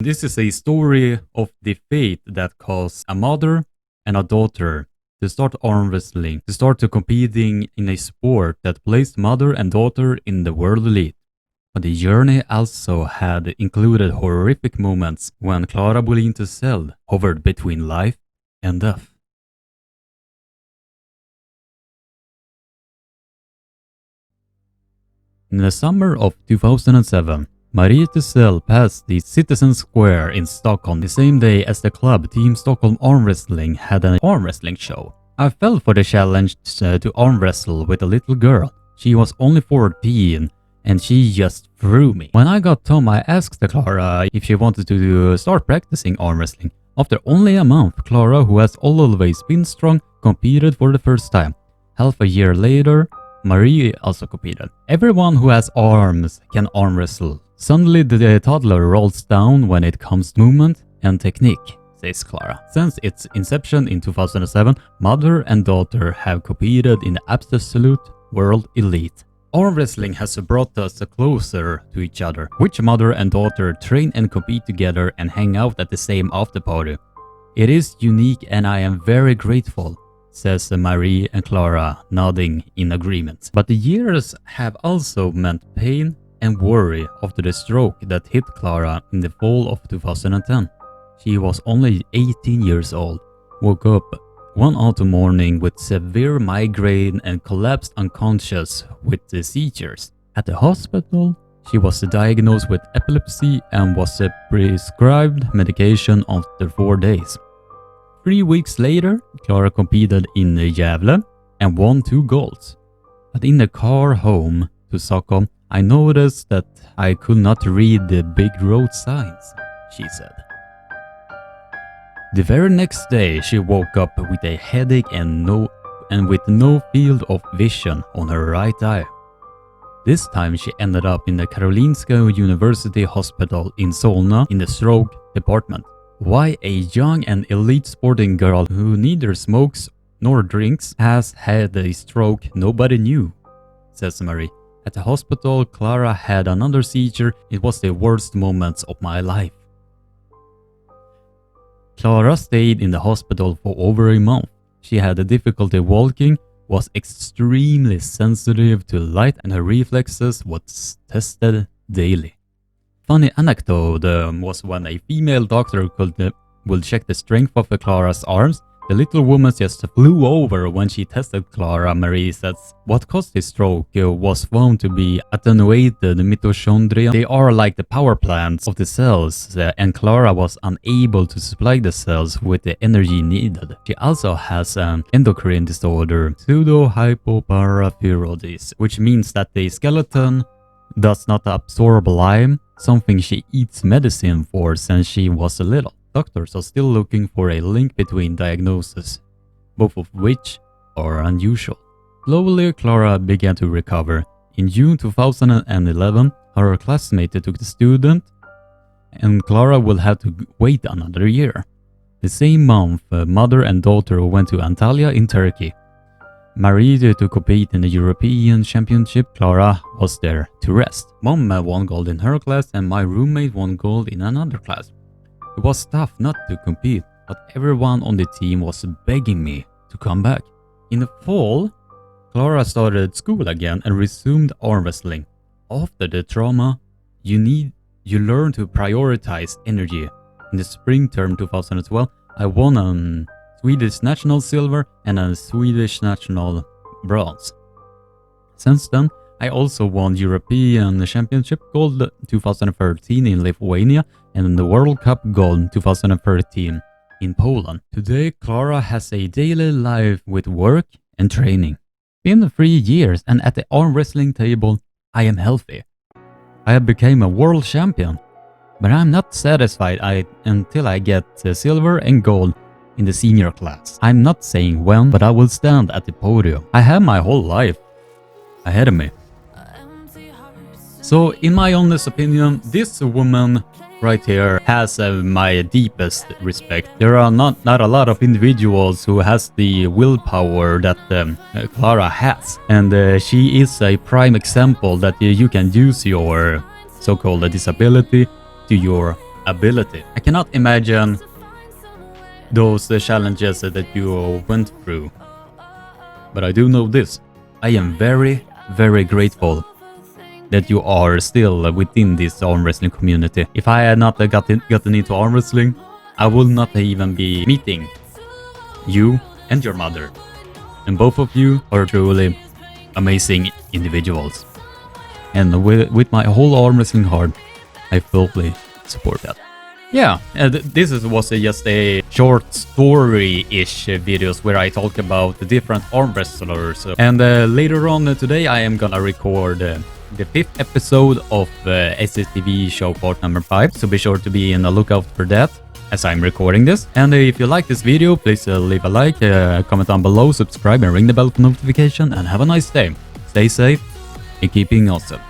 This is a story of the fate that caused a mother and a daughter to start arm wrestling, to start to competing in a sport that placed mother and daughter in the world elite. But the journey also had included horrific moments when Klara Bohlin Thysell hovered between life and death. In the summer of 2007, Marie Thysell passed the Citizen Square in Stockholm the same day as the club Team Stockholm Arm Wrestling had an arm wrestling show. I fell for the challenge to arm wrestle with a little girl. She was only 14 and she just threw me. When I got home, I asked Klara if she wanted to start practicing arm wrestling. After only a month, Klara, who has always been strong, competed for the first time. Half a year later, Marie also competed. Everyone who has arms can arm wrestle. Suddenly the toddler rolls down when it comes to movement and technique, says Klara. Since its inception in 2007, mother and daughter have competed in the absolute world elite. Arm wrestling has brought us closer to each other, which mother and daughter train and compete together and hang out at the same after party. It is unique and I am very grateful, says Marie and Klara, nodding in agreement. But the years have also meant pain and worry after the stroke that hit Klara in the fall of 2010. She was only 18 years old, woke up one autumn morning with severe migraine and collapsed unconscious with the seizures. At the hospital, she was diagnosed with epilepsy and was prescribed medication after 4 days. 3 weeks later, Klara competed in Gävle and won 2 golds. But in the car home to Stockholm, I noticed that I could not read the big road signs, she said. The very next day, she woke up with a headache and with no field of vision on her right eye. This time she ended up in the Karolinska University Hospital in Solna in the stroke department. Why a young and elite sporting girl who neither smokes nor drinks has had a stroke nobody knew, says Marie. At the hospital, Klara had another seizure. It was the worst moments of my life. Klara stayed in the hospital for over a month. She had a difficulty walking, was extremely sensitive to light and her reflexes was tested daily. Funny anecdote was when a female doctor would check the strength of Klara's arms, the little woman just flew over when she tested Klara. Marie says what caused the stroke was found to be attenuated mitochondria. They are like the power plants of the cells, and Klara was unable to supply the cells with the energy needed. She also has an endocrine disorder, pseudohypoparathyroidism, which means that the skeleton does not absorb lime, something she eats medicine for since she was little. Doctors are still looking for a link between diagnoses, both of which are unusual. Slowly, Klara began to recover. In June 2011, her classmate took the student, and Klara will have to wait another year. The same month, mother and daughter went to Antalya in Turkey. Marie to compete in the European Championship. Klara was there to rest. Mom won gold in her class, and my roommate won gold in another class. It was tough not to compete, but everyone on the team was begging me to come back. In the fall, Klara started school again and resumed arm wrestling. After the trauma, you learn to prioritize energy. In the spring term 2012, I won a Swedish national silver and a Swedish national bronze. Since then, I also won European Championship gold 2013 in Lithuania and the World Cup gold 2013 in Poland. Today, Klara has a daily life with work and training. Been 3 years and at the arm wrestling table, I am healthy. I have become a world champion, but I'm not satisfied until I get silver and gold in the senior class. I'm not saying when, but I will stand at the podium. I have my whole life ahead of me. So, in my honest opinion, this woman right here has my deepest respect. There are not a lot of individuals who has the willpower that Klara has, and she is a prime example that you can use your so-called disability to your ability. I cannot imagine those challenges that you went through. But I do know this. I am very, very grateful that you are still within this arm wrestling community. If I had not gotten into arm wrestling, I would not even be meeting you and your mother. And both of you are truly amazing individuals. And with my whole arm wrestling heart, I fully support that. Yeah, this was just a short story-ish videos where I talk about the different arm wrestlers. And later on today I am gonna record the 5th episode of SSTV show part number 5. So be sure to be in the lookout for that as I'm recording this. And if you like this video, please leave a like, comment down below, subscribe and ring the bell for notification, and have a nice day. Stay safe and keep being awesome.